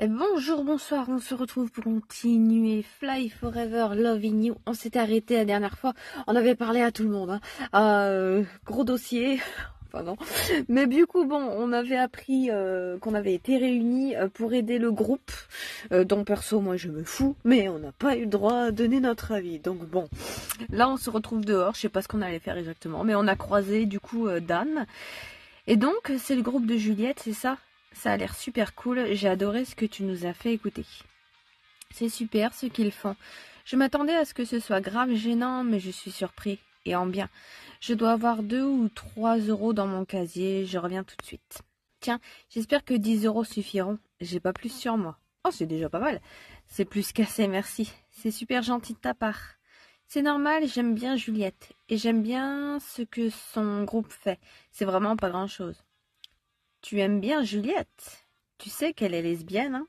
Bonjour, bonsoir, on se retrouve pour continuer Fly Forever Loving You. On s'était arrêté la dernière fois, on avait parlé à tout le monde, gros dossier, enfin non. Mais du coup, bon, on avait appris qu'on avait été réunis pour aider le groupe, dont perso, moi je me fous, mais on n'a pas eu le droit à donner notre avis. Donc bon, là on se retrouve dehors, je sais pas ce qu'on allait faire exactement, mais on a croisé du coup Dan. Et donc, c'est le groupe de Juliette, c'est ça? Ça a l'air super cool, j'ai adoré ce que tu nous as fait écouter. C'est super ce qu'ils font. Je m'attendais à ce que ce soit grave gênant, mais je suis surpris, et en bien. Je dois avoir 2 ou 3 euros dans mon casier, je reviens tout de suite. Tiens, j'espère que 10 euros suffiront, j'ai pas plus sur moi. Oh, c'est déjà pas mal. C'est plus qu'assez, merci. C'est super gentil de ta part. C'est normal, j'aime bien Juliette, et j'aime bien ce que son groupe fait. C'est vraiment pas grand-chose. Tu aimes bien Juliette? Tu sais qu'elle est lesbienne, hein?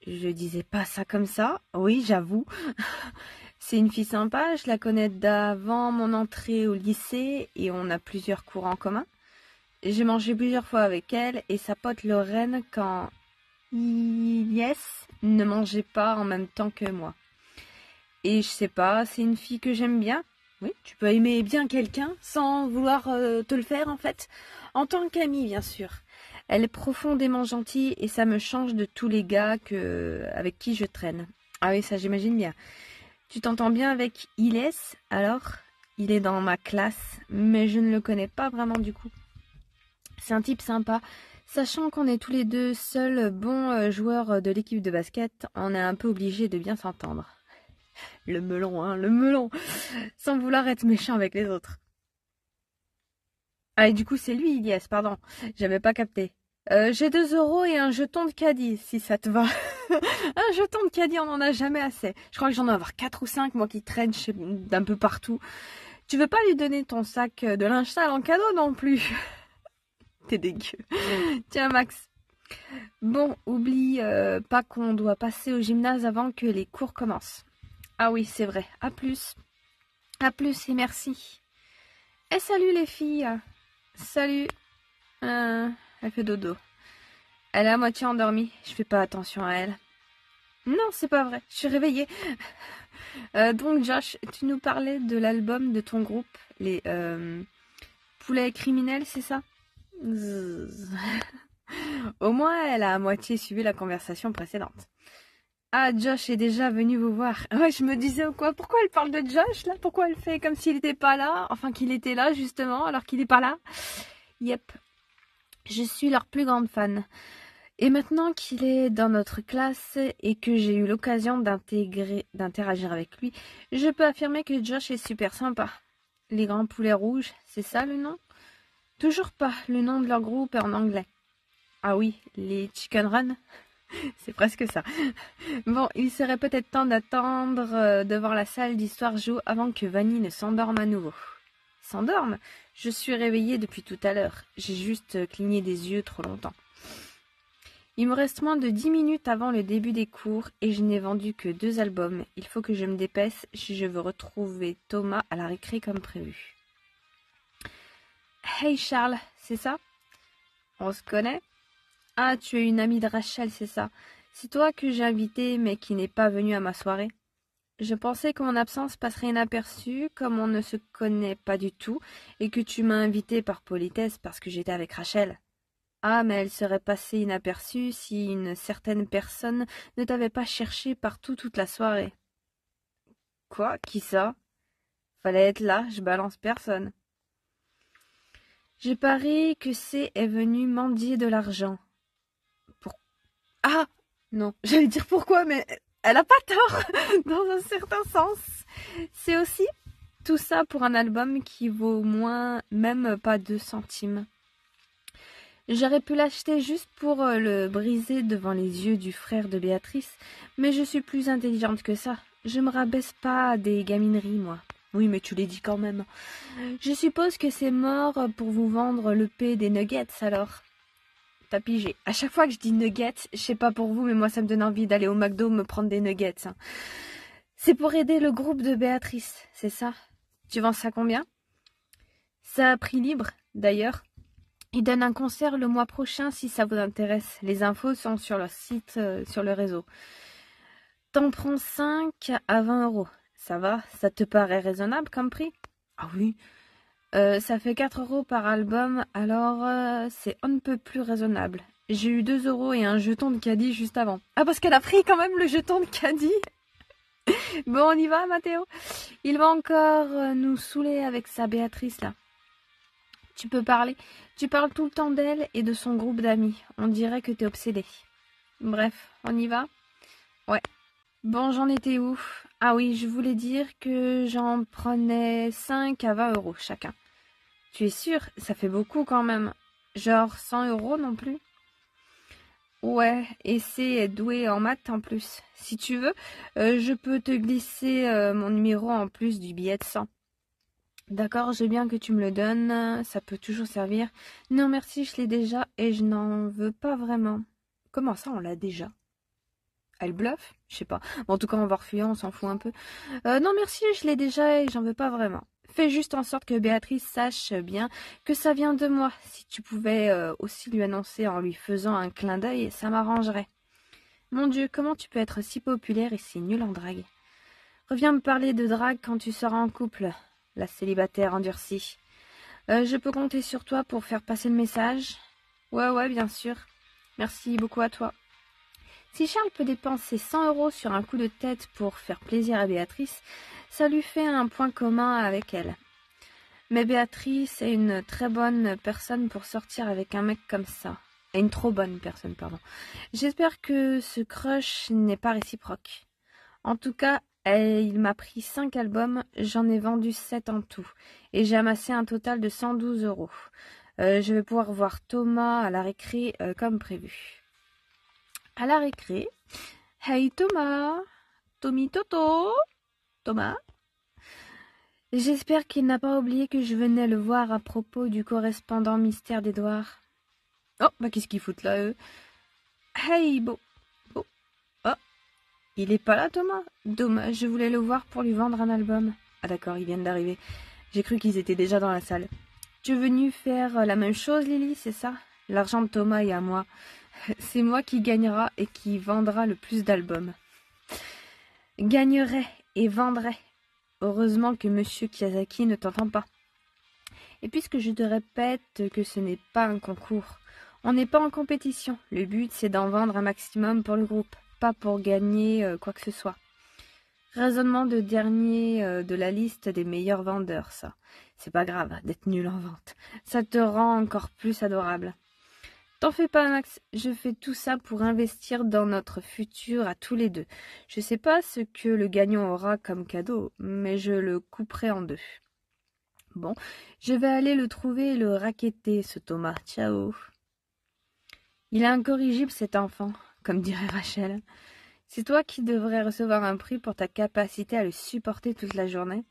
Je disais pas ça comme ça. Oui, j'avoue. C'est une fille sympa, je la connais d'avant mon entrée au lycée et on a plusieurs cours en commun. J'ai mangé plusieurs fois avec elle et sa pote Lorraine quand Yes ne mangeait pas en même temps que moi. Et je sais pas, c'est une fille que j'aime bien. Oui, tu peux aimer bien quelqu'un sans vouloir te le faire en fait. En tant qu'amie, bien sûr. Elle est profondément gentille et ça me change de tous les gars avec qui je traîne. Ah oui, ça j'imagine bien. Tu t'entends bien avec Iles, alors? Il est dans ma classe, mais je ne le connais pas vraiment du coup. C'est un type sympa. Sachant qu'on est tous les deux seuls bons joueurs de l'équipe de basket, on est un peu obligés de bien s'entendre. Le melon, hein, le melon. Sans vouloir être méchant avec les autres. Ah, et du coup, c'est lui, Ilias, pardon. J'avais pas capté. J'ai 2 euros et un jeton de caddie, si ça te va. Un jeton de caddie, on en a jamais assez. Je crois que j'en ai avoir 4 ou 5, moi qui traîne d'un peu partout. Tu veux pas lui donner ton sac de linge sale en cadeau non plus? T'es dégueu. Tiens, Max. Bon, oublie pas qu'on doit passer au gymnase avant que les cours commencent. Ah oui, c'est vrai. À plus. À plus et merci. Eh, salut les filles. Salut. Elle fait dodo. Elle est à moitié endormie. Je fais pas attention à elle. Non, c'est pas vrai. Je suis réveillée. Donc, Josh, tu nous parlais de l'album de ton groupe, les Poulets criminels, c'est ça? Zzz. Au moins, elle a à moitié suivi la conversation précédente. Ah, Josh est déjà venu vous voir. Ouais, je me disais quoi? Pourquoi elle parle de Josh là? Pourquoi elle fait comme s'il n'était pas là? Enfin, qu'il était là justement, alors qu'il n'est pas là. Yep. Je suis leur plus grande fan. Et maintenant qu'il est dans notre classe et que j'ai eu l'occasion d'interagir avec lui, je peux affirmer que Josh est super sympa. Les grands poulets rouges, c'est ça le nom? Toujours pas, le nom de leur groupe est en anglais. Ah oui, les Chicken Run? C'est presque ça. Bon, il serait peut-être temps d'attendre devant la salle d'Histoire Géo avant que Vanny ne s'endorme à nouveau. S'endorme? Je suis réveillée depuis tout à l'heure. J'ai juste cligné des yeux trop longtemps. Il me reste moins de 10 minutes avant le début des cours et je n'ai vendu que 2 albums. Il faut que je me dépêche si je veux retrouver Thomas à la récré comme prévu. Hey Charles, c'est ça? On se connaît? Ah, tu es une amie de Rachel, c'est ça. C'est toi que j'ai invité mais qui n'est pas venu à ma soirée. Je pensais que mon absence passerait inaperçue, comme on ne se connaît pas du tout, et que tu m'as invité par politesse parce que j'étais avec Rachel. Ah, mais elle serait passée inaperçue si une certaine personne ne t'avait pas cherché partout toute la soirée. Quoi? Qui ça? Fallait être là, je balance personne. Je parie que est venue mendier de l'argent. Pour... Ah! Non, j'allais dire pourquoi, mais elle a pas tort, dans un certain sens. C'est aussi tout ça pour un album qui vaut moins, même pas 2 centimes. J'aurais pu l'acheter juste pour le briser devant les yeux du frère de Béatrice, mais je suis plus intelligente que ça. Je me rabaisse pas à des gamineries, moi. Oui, mais tu l'as dit quand même. Je suppose que c'est mort pour vous vendre le P des nuggets, alors. T'as pigé. À chaque fois que je dis nuggets, je sais pas pour vous, mais moi ça me donne envie d'aller au McDo me prendre des nuggets. Hein. C'est pour aider le groupe de Béatrice, c'est ça? Tu vends ça combien? Ça a prix libre, d'ailleurs. Ils donnent un concert le mois prochain si ça vous intéresse. Les infos sont sur leur site, sur le réseau. T'en prends 5 à 20 €. Ça va? Ça te paraît raisonnable comme prix? Ah oui. Ça fait 4 € par album, alors c'est on ne peut plus raisonnable. J'ai eu 2 € et un jeton de caddie juste avant. Ah, parce qu'elle a pris quand même le jeton de caddie. Bon, on y va, Mathéo? Il va encore nous saouler avec sa Béatrice, là. Tu peux parler. Tu parles tout le temps d'elle et de son groupe d'amis. On dirait que t'es obsédé. Bref, on y va? Ouais. Bon, j'en étais où? Ah oui, je voulais dire que j'en prenais 5 à 20 € chacun. Tu es sûr? Ça fait beaucoup quand même. Genre 100 € non plus? Ouais, et c'est doué en maths en plus. Si tu veux, je peux te glisser mon numéro en plus du billet de 100. D'accord, je veux bien que tu me le donnes, ça peut toujours servir. Non merci, je l'ai déjà et je n'en veux pas vraiment. Comment ça, on l'a déjà? Elle bluffe? Je sais pas. Bon, en tout cas, on va refuser, on s'en fout un peu. Non merci, je l'ai déjà et j'en veux pas vraiment. Fais juste en sorte que Béatrice sache bien que ça vient de moi. Si tu pouvais aussi lui annoncer en lui faisant un clin d'œil, ça m'arrangerait. Mon Dieu, comment tu peux être si populaire et si nul en drague? Reviens me parler de drague quand tu seras en couple, la célibataire endurcie. Je peux compter sur toi pour faire passer le message? Ouais, bien sûr. Merci beaucoup à toi. Si Charles peut dépenser 100 € sur un coup de tête pour faire plaisir à Béatrice, ça lui fait un point commun avec elle. Mais Béatrice est une très bonne personne pour sortir avec un mec comme ça. Et une trop bonne personne, pardon. J'espère que ce crush n'est pas réciproque. En tout cas, il m'a pris 5 albums, j'en ai vendu 7 en tout. Et j'ai amassé un total de 112 €. Je vais pouvoir voir Thomas à la récré comme prévu. À la récré. Hey Thomas, Tommy Toto, Thomas. J'espère qu'il n'a pas oublié que je venais le voir à propos du correspondant mystère d'Edouard. Oh, bah qu'est-ce qu'ils foutent là, eux? Hey, beau. Oh, il est pas là, Thomas? Dommage, je voulais le voir pour lui vendre un album. Ah d'accord, ils viennent d'arriver. J'ai cru qu'ils étaient déjà dans la salle. Tu es venue faire la même chose, Lily, c'est ça? L'argent de Thomas est à moi. C'est moi qui gagnera et qui vendra le plus d'albums. Gagnerai et vendrai. Heureusement que Monsieur Kiyosaki ne t'entend pas. Et puisque je te répète que ce n'est pas un concours, on n'est pas en compétition. Le but, c'est d'en vendre un maximum pour le groupe, pas pour gagner quoi que ce soit. Raisonnement de dernier de la liste des meilleurs vendeurs, ça. C'est pas grave d'être nul en vente. Ça te rend encore plus adorable. T'en fais pas, Max, je fais tout ça pour investir dans notre futur à tous les deux. Je sais pas ce que le gagnant aura comme cadeau, mais je le couperai en deux. Bon, je vais aller le trouver et le racketter, ce Thomas. Ciao. Il est incorrigible, cet enfant, comme dirait Rachel. C'est toi qui devrais recevoir un prix pour ta capacité à le supporter toute la journée.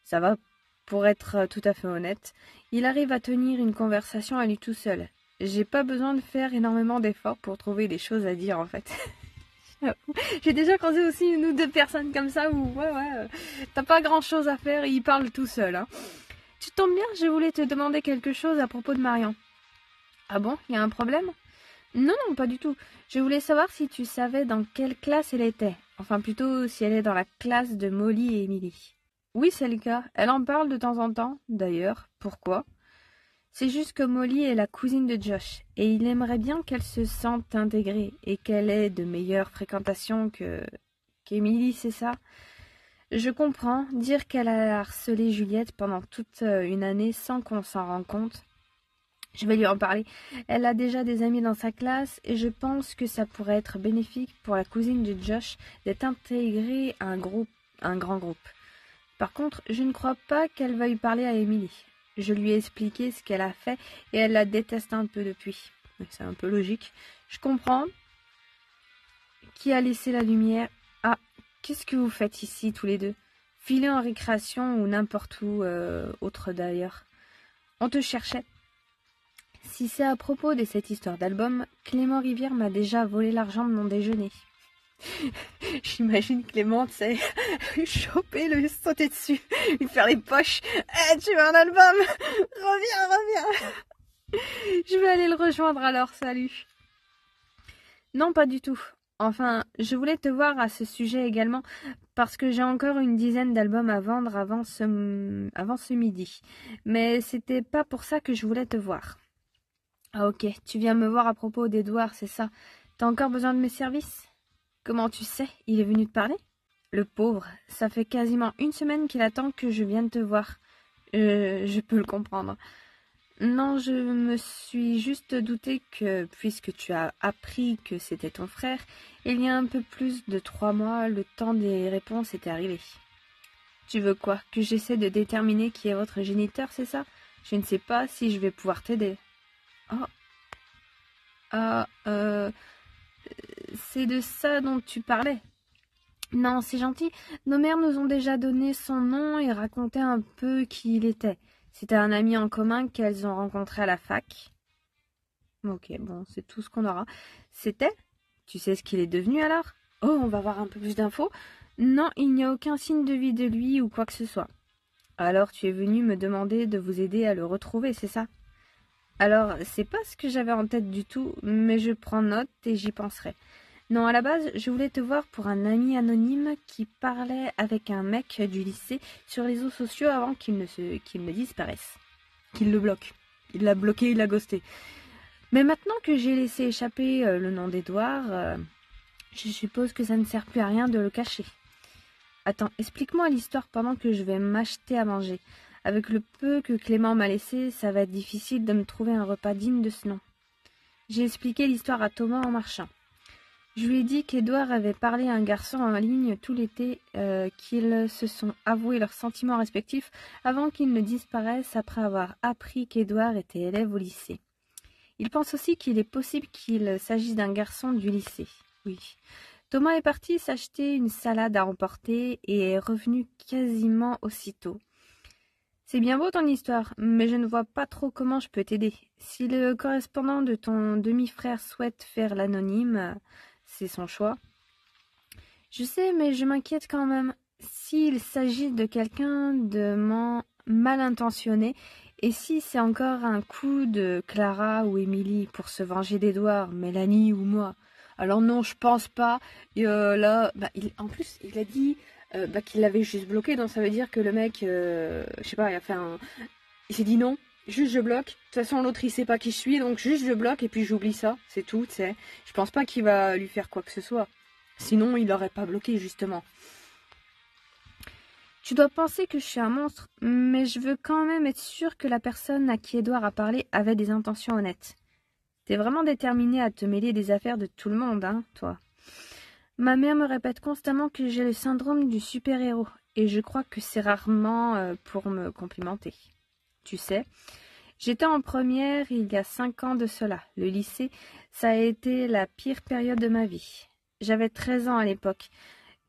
Ça va, pour être tout à fait honnête. Il arrive à tenir une conversation à lui tout seul. J'ai pas besoin de faire énormément d'efforts pour trouver des choses à dire, en fait. J'ai déjà croisé aussi une ou deux personnes comme ça où, t'as pas grand chose à faire et ils parlent tout seuls, hein. Tu tombes bien, je voulais te demander quelque chose à propos de Marion. Ah bon, il y a un problème? Non, pas du tout. Je voulais savoir si tu savais dans quelle classe elle était. Enfin, plutôt si elle est dans la classe de Molly et Emily. Oui, c'est le cas. Elle en parle de temps en temps, d'ailleurs. Pourquoi? C'est juste que Molly est la cousine de Josh, et il aimerait bien qu'elle se sente intégrée, et qu'elle ait de meilleures fréquentations qu'Emily, c'est ça? Je comprends. Dire qu'elle a harcelé Juliette pendant toute une année sans qu'on s'en rende compte. Je vais lui en parler. Elle a déjà des amis dans sa classe, et je pense que ça pourrait être bénéfique pour la cousine de Josh d'être intégrée à un grand groupe. Par contre, je ne crois pas qu'elle veuille parler à Emily. Je lui ai expliqué ce qu'elle a fait et elle la déteste un peu depuis. C'est un peu logique. Je comprends. Qui a laissé la lumière? Ah, qu'est-ce que vous faites ici tous les deux? Filez en récréation ou n'importe où autre d'ailleurs. On te cherchait. Si c'est à propos de cette histoire d'album, Clément Rivière m'a déjà volé l'argent de mon déjeuner. J'imagine Clément, tu sais, lui choper, lui sauter dessus, lui faire les poches. Tu veux un album? Reviens. Je vais aller le rejoindre alors, salut. Non, pas du tout. Enfin, je voulais te voir à ce sujet également parce que j'ai encore une dizaine d'albums à vendre avant ce midi. Mais c'était pas pour ça que je voulais te voir. Ah ok, tu viens me voir à propos d'Edouard, c'est ça. T'as encore besoin de mes services? Comment tu sais? Il est venu te parler? Le pauvre, ça fait quasiment une semaine qu'il attend que je vienne te voir. Je peux le comprendre. Non, je me suis juste douté que, puisque tu as appris que c'était ton frère, il y a un peu plus de 3 mois, le temps des réponses était arrivé. Tu veux quoi? Que j'essaie de déterminer qui est votre géniteur, c'est ça? Je ne sais pas si je vais pouvoir t'aider. Oh. Ah, c'est de ça dont tu parlais. Non, c'est gentil. Nos mères nous ont déjà donné son nom et raconté un peu qui il était. C'était un ami en commun qu'elles ont rencontré à la fac. Ok, bon, c'est tout ce qu'on aura. C'était? Tu sais ce qu'il est devenu alors? Oh, on va avoir un peu plus d'infos? Non, il n'y a aucun signe de vie de lui ou quoi que ce soit. Alors tu es venu me demander de vous aider à le retrouver, c'est ça? Alors, c'est pas ce que j'avais en tête du tout, mais je prends note et j'y penserai. Non, à la base, je voulais te voir pour un ami anonyme qui parlait avec un mec du lycée sur les réseaux sociaux avant qu'il ne disparaisse. Qu'il le bloque. Il l'a bloqué, il l'a ghosté. Mais maintenant que j'ai laissé échapper le nom d'Edouard, je suppose que ça ne sert plus à rien de le cacher. Attends, explique-moi l'histoire pendant que je vais m'acheter à manger. Avec le peu que Clément m'a laissé, ça va être difficile de me trouver un repas digne de ce nom. J'ai expliqué l'histoire à Thomas en marchant. Je lui ai dit qu'Édouard avait parlé à un garçon en ligne tout l'été, qu'ils se sont avoués leurs sentiments respectifs avant qu'ils ne disparaissent après avoir appris qu'Édouard était élève au lycée. Il pense aussi qu'il est possible qu'il s'agisse d'un garçon du lycée. Oui. Thomas est parti s'acheter une salade à emporter et est revenu quasiment aussitôt. C'est bien beau ton histoire, mais je ne vois pas trop comment je peux t'aider. Si le correspondant de ton demi-frère souhaite faire l'anonyme, c'est son choix. Je sais, mais je m'inquiète quand même. S'il s'agit de quelqu'un de mal intentionné, et si c'est encore un coup de Clara ou Émilie pour se venger d'Édouard, Mélanie ou moi, alors non, je pense pas. Là, en plus, il a dit qu'il l'avait juste bloqué, donc ça veut dire que le mec, je sais pas, il s'est dit non, juste je bloque. De toute façon, l'autre il sait pas qui je suis, donc juste je bloque et puis j'oublie ça, c'est tout, tu sais. Je pense pas qu'il va lui faire quoi que ce soit. Sinon, il l'aurait pas bloqué, justement. Tu dois penser que je suis un monstre, mais je veux quand même être sûre que la personne à qui Édouard a parlé avait des intentions honnêtes. T'es vraiment déterminée à te mêler des affaires de tout le monde, hein, toi. Ma mère me répète constamment que j'ai le syndrome du super-héros, et je crois que c'est rarement pour me complimenter. Tu sais, j'étais en première il y a 5 ans de cela. Le lycée, ça a été la pire période de ma vie. J'avais 13 ans à l'époque.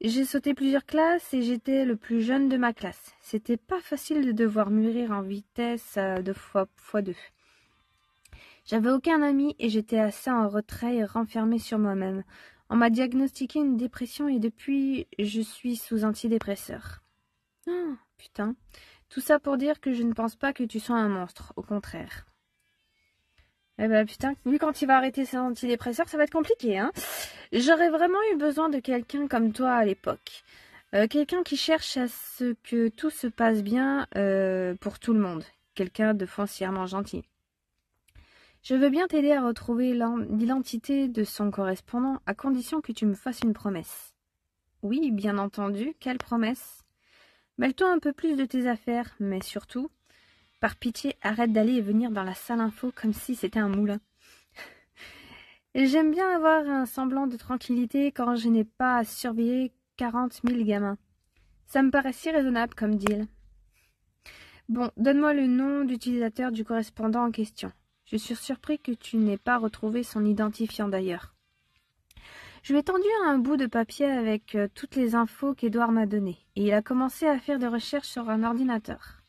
J'ai sauté plusieurs classes et j'étais le plus jeune de ma classe. C'était pas facile de devoir mûrir en vitesse 2 fois 2. J'avais aucun ami et j'étais assez en retrait et renfermée sur moi-même. On m'a diagnostiqué une dépression et depuis, je suis sous antidépresseur. Oh, putain. Tout ça pour dire que je ne pense pas que tu sois un monstre, au contraire. Eh ben putain, lui quand il va arrêter ses antidépresseurs, ça va être compliqué, hein. J'aurais vraiment eu besoin de quelqu'un comme toi à l'époque. Quelqu'un qui cherche à ce que tout se passe bien pour tout le monde. Quelqu'un de foncièrement gentil. Je veux bien t'aider à retrouver l'identité de son correspondant à condition que tu me fasses une promesse. Oui, bien entendu, quelle promesse? Mêle-toi un peu plus de tes affaires, mais surtout, par pitié, arrête d'aller et venir dans la salle info comme si c'était un moulin. J'aime bien avoir un semblant de tranquillité quand je n'ai pas à surveiller 40 000 gamins. Ça me paraît si raisonnable comme deal. Bon, donne-moi le nom d'utilisateur du correspondant en question. Je suis surpris que tu n'aies pas retrouvé son identifiant d'ailleurs. Je lui ai tendu un bout de papier avec toutes les infos qu'Édouard m'a données, et il a commencé à faire des recherches sur un ordinateur.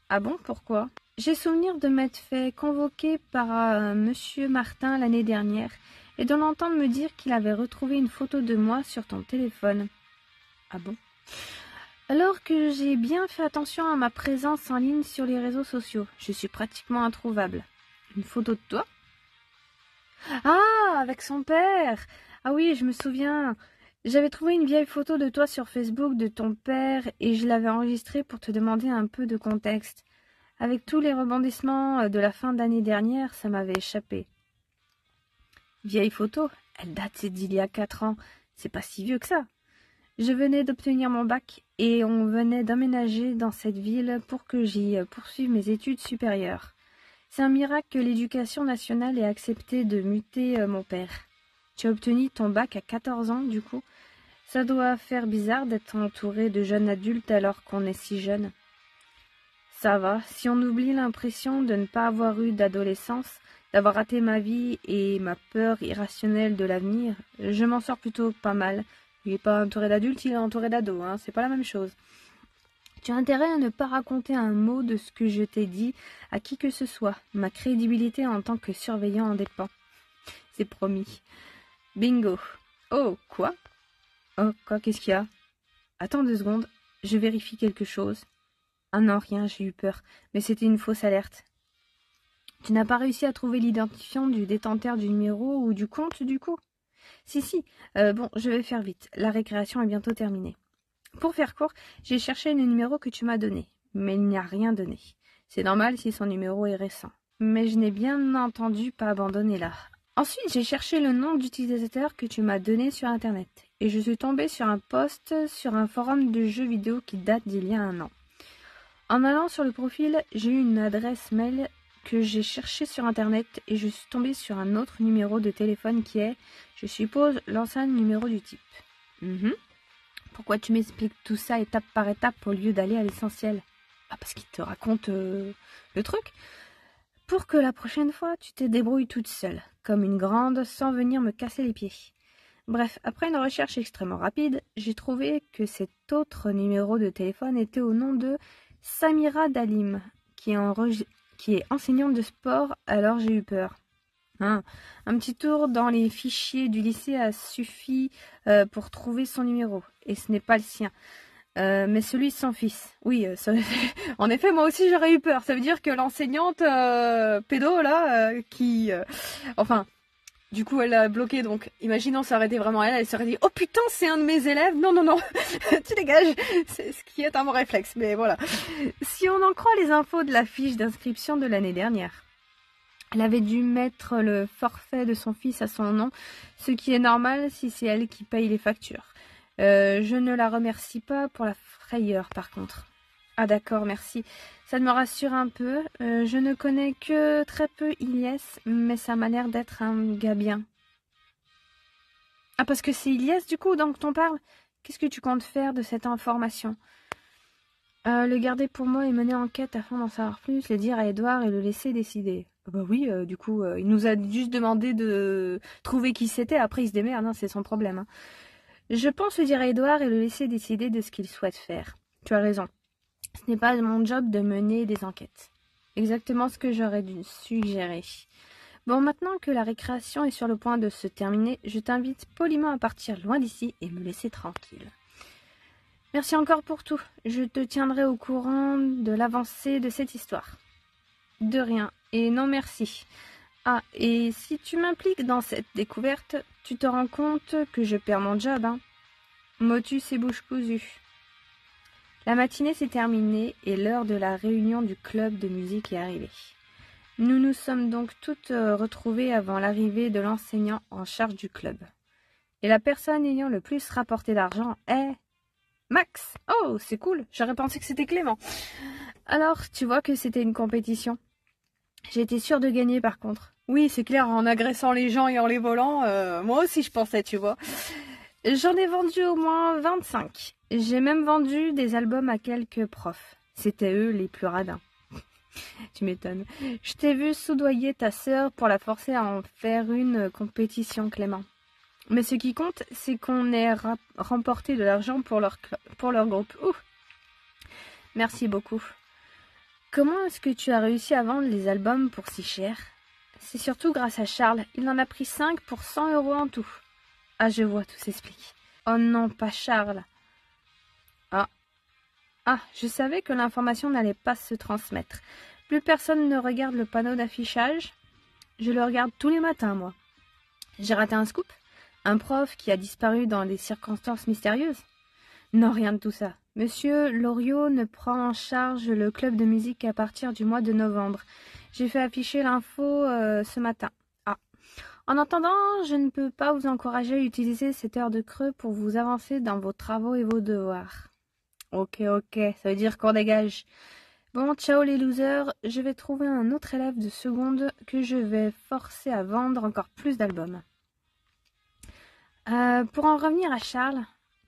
Ah bon, pourquoi? J'ai souvenir de m'être fait convoquer par Monsieur Martin l'année dernière, et de l'entendre me dire qu'il avait retrouvé une photo de moi sur ton téléphone. Ah bon? Alors que j'ai bien fait attention à ma présence en ligne sur les réseaux sociaux, je suis pratiquement introuvable. Une photo de toi? Ah, avec son père! Ah oui, je me souviens. J'avais trouvé une vieille photo de toi sur Facebook de ton père et je l'avais enregistrée pour te demander un peu de contexte. Avec tous les rebondissements de la fin d'année dernière, ça m'avait échappé. Vieille photo, elle date d'il y a 4 ans. C'est pas si vieux que ça. Je venais d'obtenir mon bac et on venait d'emménager dans cette ville pour que j'y poursuive mes études supérieures. C'est un miracle que l'éducation nationale ait accepté de muter mon père. Tu as obtenu ton bac à 14 ans, du coup. Ça doit faire bizarre d'être entouré de jeunes adultes alors qu'on est si jeune. Ça va, si on oublie l'impression de ne pas avoir eu d'adolescence, d'avoir raté ma vie et ma peur irrationnelle de l'avenir, je m'en sors plutôt pas mal. Il n'est pas entouré d'adultes, il est entouré d'ados, hein, c'est pas la même chose. Tu as intérêt à ne pas raconter un mot de ce que je t'ai dit à qui que ce soit. Ma crédibilité en tant que surveillant en dépend. C'est promis. Bingo. Oh, quoi? Oh, quoi, qu'est-ce qu'il y a? Attends 2 secondes, je vérifie quelque chose. Ah non, rien, j'ai eu peur. Mais c'était une fausse alerte. Tu n'as pas réussi à trouver l'identifiant du détenteur du numéro ou du compte, du coup? Si. Bon, je vais faire vite. La récréation est bientôt terminée. Pour faire court, j'ai cherché le numéro que tu m'as donné, mais il n'y a rien donné. C'est normal si son numéro est récent. Mais je n'ai bien entendu pas abandonner là. Ensuite, j'ai cherché le nom d'utilisateur que tu m'as donné sur Internet, et je suis tombée sur un post sur un forum de jeux vidéo qui date d'il y a 1 an. En allant sur le profil, j'ai eu une adresse mail que j'ai cherchée sur Internet et je suis tombée sur un autre numéro de téléphone qui est, je suppose, l'ancien numéro du type. Pourquoi tu m'expliques tout ça étape par étape au lieu d'aller à l'essentiel? Parce qu'il te raconte le truc. Pour que la prochaine fois, tu te débrouilles toute seule, comme une grande, sans venir me casser les pieds. Bref, après une recherche extrêmement rapide, j'ai trouvé que cet autre numéro de téléphone était au nom de Samira Dalim, qui est enseignante de sport, alors j'ai eu peur. Un petit tour dans les fichiers du lycée a suffi pour trouver son numéro, et ce n'est pas le sien, mais celui de son fils. Oui, en effet, moi aussi j'aurais eu peur. Ça veut dire que l'enseignante pédo, là, enfin, du coup elle l'a bloqué, donc imaginons ça aurait été vraiment elle, elle serait dit « Oh putain, c'est un de mes élèves !» Non, tu dégages, c'est ce qui est un bon réflexe, mais voilà. Si on en croit les infos de la fiche d'inscription de l'année dernière, elle avait dû mettre le forfait de son fils à son nom, ce qui est normal si c'est elle qui paye les factures. Je ne la remercie pas pour la frayeur, par contre. Ah d'accord, merci. Ça me rassure un peu. Je ne connais que très peu Ilyes, mais ça m'a l'air d'être un gars bien. Ah, parce que c'est Ilyes, du coup, dont on parle? Qu'est-ce que tu comptes faire de cette information? Le garder pour moi et mener enquête afin d'en savoir plus, le dire à Edouard et le laisser décider. Bah oui, du coup, il nous a juste demandé de trouver qui c'était, après il se démerde, hein, c'est son problème. Hein. Je pense le dire à Edouard et le laisser décider de ce qu'il souhaite faire. Tu as raison. Ce n'est pas mon job de mener des enquêtes. Exactement ce que j'aurais dû suggérer. Bon, maintenant que la récréation est sur le point de se terminer, je t'invite poliment à partir loin d'ici et me laisser tranquille. Merci encore pour tout. Je te tiendrai au courant de l'avancée de cette histoire. De rien. Et non merci. Ah, et si tu m'impliques dans cette découverte, tu te rends compte que je perds mon job, hein. Motus et bouche cousue. La matinée s'est terminée et l'heure de la réunion du club de musique est arrivée. Nous nous sommes donc toutes retrouvées avant l'arrivée de l'enseignant en charge du club. Et la personne ayant le plus rapporté d'argent est... Max! Oh, c'est cool, j'aurais pensé que c'était Clément. Alors, tu vois que c'était une compétition. J'étais sûre de gagner par contre. Oui, c'est clair, en agressant les gens et en les volant, moi aussi je pensais, tu vois. J'en ai vendu au moins 25. J'ai même vendu des albums à quelques profs. C'était eux les plus radins. Tu m'étonnes. Je t'ai vu soudoyer ta sœur pour la forcer à en faire une compétition, Clément. Mais ce qui compte, c'est qu'on ait remporté de l'argent pour leur groupe. Ouh. Merci beaucoup. Comment est-ce que tu as réussi à vendre les albums pour si cher? C'est surtout grâce à Charles. Il en a pris 5 pour 100 € en tout. Ah, je vois, tout s'explique. Oh non, pas Charles. Ah, je savais que l'information n'allait pas se transmettre. Plus personne ne regarde le panneau d'affichage. Je le regarde tous les matins, moi. J'ai raté un scoop? Un prof qui a disparu dans des circonstances mystérieuses? Non, rien de tout ça. Monsieur Loriot ne prend en charge le club de musique qu'à partir du mois de novembre. J'ai fait afficher l'info ce matin. Ah. En attendant, je ne peux pas vous encourager à utiliser cette heure de creux pour vous avancer dans vos travaux et vos devoirs. Ok, ça veut dire qu'on dégage. Bon, ciao les losers, je vais trouver un autre élève de seconde que je vais forcer à vendre encore plus d'albums. Pour en revenir à Charles,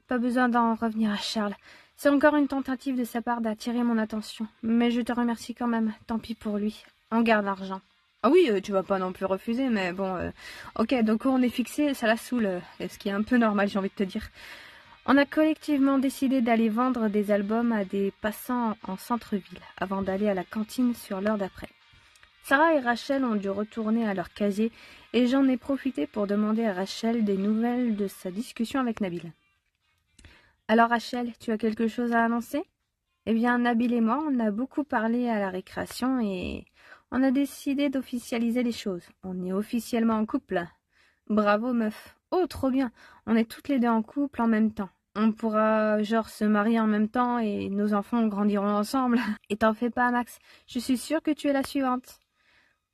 pas besoin d'en revenir à Charles. C'est encore une tentative de sa part d'attirer mon attention. Mais je te remercie quand même, tant pis pour lui. On garde l'argent. Ah oui, tu vas pas non plus refuser, mais bon, ok, donc on est fixé, ça la saoule, ce qui est un peu normal, j'ai envie de te dire. On a collectivement décidé d'aller vendre des albums à des passants en centre-ville, avant d'aller à la cantine sur l'heure d'après. Sarah et Rachel ont dû retourner à leur casier, et j'en ai profité pour demander à Rachel des nouvelles de sa discussion avec Nabil. Alors Rachel, tu as quelque chose à annoncer? Eh bien, Nabil et moi, on a beaucoup parlé à la récréation et on a décidé d'officialiser les choses. On est officiellement en couple. Bravo, meuf. Oh, trop bien. On est toutes les deux en couple en même temps. On pourra, genre, se marier en même temps et nos enfants grandiront ensemble. Et t'en fais pas, Max. Je suis sûre que tu es la suivante.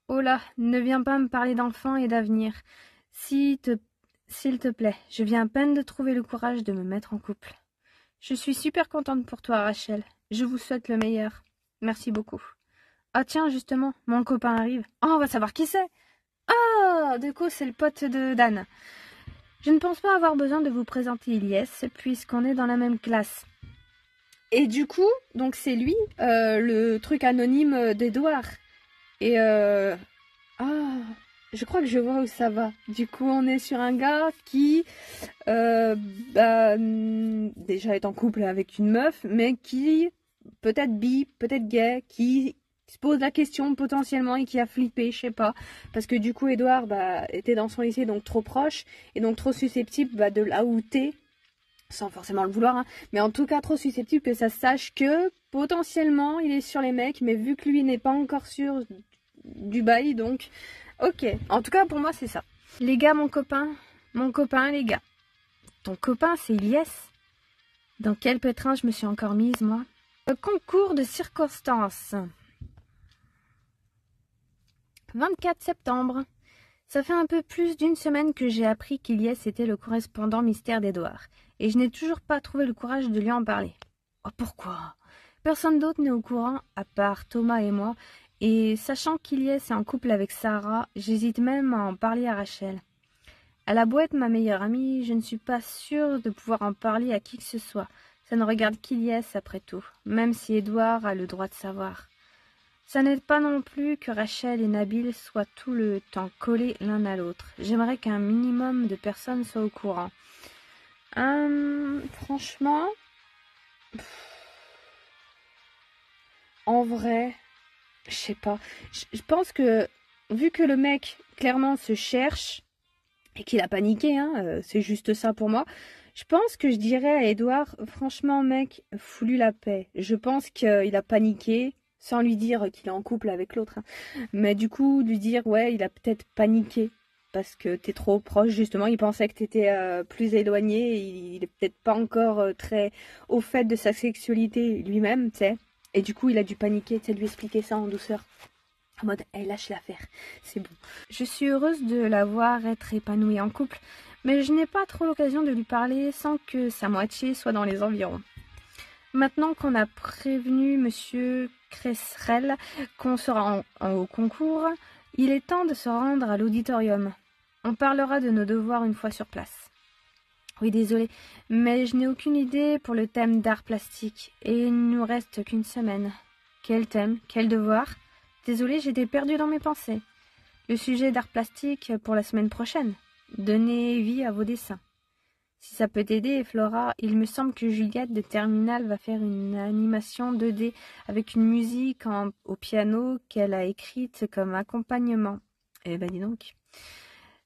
Oh là, ne viens pas me parler d'enfants et d'avenir. S'il te plaît, je viens à peine de trouver le courage de me mettre en couple. Je suis super contente pour toi, Rachel. Je vous souhaite le meilleur. Merci beaucoup. Ah tiens, justement, mon copain arrive. Oh, on va savoir qui c'est. Ah, du coup, c'est le pote de Dan. Je ne pense pas avoir besoin de vous présenter Ilyes, puisqu'on est dans la même classe. Et du coup, donc c'est lui, le truc anonyme d'Edouard. Et je crois que je vois où ça va. Du coup, on est sur un gars qui, déjà est en couple avec une meuf, mais qui, peut-être bi, peut-être gay, qui se pose la question potentiellement et qui a flippé, je sais pas. Parce que du coup, Edouard, était dans son lycée, donc trop proche, et donc trop susceptible, de la outer, sans forcément le vouloir, hein, mais en tout cas trop susceptible que ça sache que, potentiellement, il est sur les mecs, mais vu que lui n'est pas encore sûr du bail, donc... Ok, en tout cas pour moi c'est ça. Les gars, mon copain, les gars. Ton copain c'est Ilyes? Dans quel pétrin je me suis encore mise, moi? Le concours de circonstances. 24 septembre. Ça fait un peu plus d'une semaine que j'ai appris qu'Ilyes était le correspondant mystère d'Edouard, et je n'ai toujours pas trouvé le courage de lui en parler. Oh, pourquoi? Personne d'autre n'est au courant, à part Thomas et moi, et sachant qu'Ilyes est en couple avec Sarah, j'hésite même à en parler à Rachel. Elle a beau être ma meilleure amie, je ne suis pas sûre de pouvoir en parler à qui que ce soit. Ça ne regarde qu'Ilyes après tout, même si Edouard a le droit de savoir. Ça n'aide pas non plus que Rachel et Nabil soient tout le temps collés l'un à l'autre. J'aimerais qu'un minimum de personnes soient au courant. Franchement, en vrai... Je sais pas. Je pense que, vu que le mec, clairement, se cherche, et qu'il a paniqué, hein, c'est juste ça pour moi, je pense que je dirais à Edouard, franchement, mec, fous-lui la paix. Je pense qu'il a paniqué, sans lui dire qu'il est en couple avec l'autre. Hein. Mais du coup, lui dire, ouais, il a peut-être paniqué, parce que t'es trop proche, justement, il pensait que t'étais plus éloigné, il est peut-être pas encore très au fait de sa sexualité lui-même, tu sais. Et du coup, il a dû paniquer, tu sais, lui expliquer ça en douceur. En mode, hey, lâche l'affaire, c'est bon. Je suis heureuse de la voir être épanouie en couple, mais je n'ai pas trop l'occasion de lui parler sans que sa moitié soit dans les environs. Maintenant qu'on a prévenu Monsieur Cresserel qu'on sera au concours, il est temps de se rendre à l'auditorium. On parlera de nos devoirs une fois sur place. Oui, désolée, mais je n'ai aucune idée pour le thème d'art plastique, et il ne nous reste qu'une semaine. Quel thème? Quel devoir? Désolée, j'étais perdue dans mes pensées. Le sujet d'art plastique pour la semaine prochaine. Donnez vie à vos dessins. Si ça peut t'aider, Flora, il me semble que Juliette de Terminal va faire une animation 2D avec une musique au piano qu'elle a écrite comme accompagnement. Eh ben dis donc.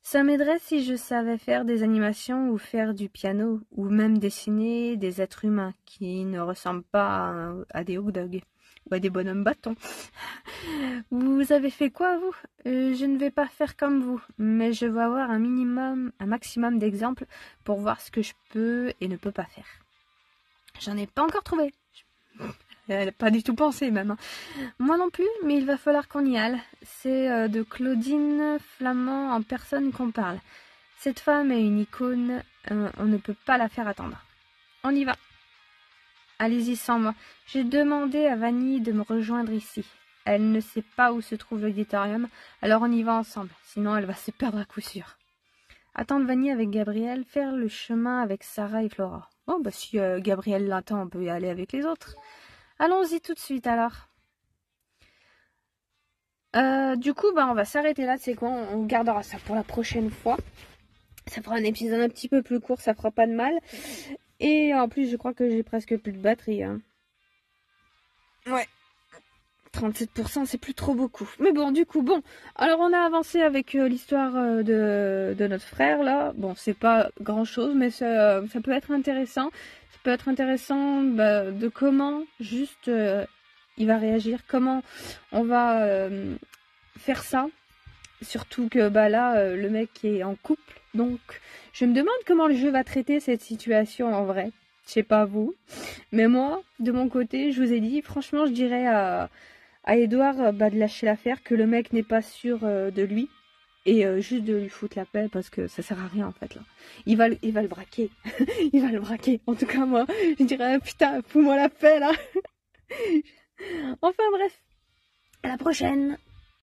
Ça m'aiderait si je savais faire des animations ou faire du piano, ou même dessiner des êtres humains qui ne ressemblent pas à des hot dogs. Ouais, des bonhommes bâtons. Vous avez fait quoi, vous? Je ne vais pas faire comme vous, mais je vais avoir un maximum d'exemples pour voir ce que je peux et ne peux pas faire. J'en ai pas encore trouvé. Elle n'a pas du tout pensé même. Moi non plus, mais il va falloir qu'on y aille. C'est de Claudine Flamand en personne qu'on parle. Cette femme est une icône, on ne peut pas la faire attendre. On y va. Allez-y sans moi. J'ai demandé à Vanille de me rejoindre ici. Elle ne sait pas où se trouve l'auditorium, alors on y va ensemble, sinon elle va se perdre à coup sûr. Attendre Vanille avec Gabriel, faire le chemin avec Sarah et Flora. Oh bah si Gabriel l'attend, on peut y aller avec les autres. Allons-y tout de suite alors. Du coup, bah on va s'arrêter là, c'est quoi, on gardera ça pour la prochaine fois. Ça fera un épisode un petit peu plus court, ça fera pas de mal. Et en plus, je crois que j'ai presque plus de batterie. Hein. Ouais. 37%, c'est plus trop beaucoup. Mais bon, du coup, bon. Alors, on a avancé avec l'histoire de notre frère, là. Bon, c'est pas grand-chose, mais ça peut être intéressant. Ça peut être intéressant de comment, juste, il va réagir. Comment on va faire ça. Surtout que, là, le mec est en couple. Donc, je me demande comment le jeu va traiter cette situation en vrai. Je sais pas vous. Mais moi, de mon côté, je vous ai dit, franchement, je dirais à Edouard de lâcher l'affaire, que le mec n'est pas sûr de lui. Et juste de lui foutre la paix parce que ça sert à rien en fait là. Il va le braquer. Il va le braquer. En tout cas, moi, je dirais, putain, fous-moi la paix là. Enfin bref. À la prochaine.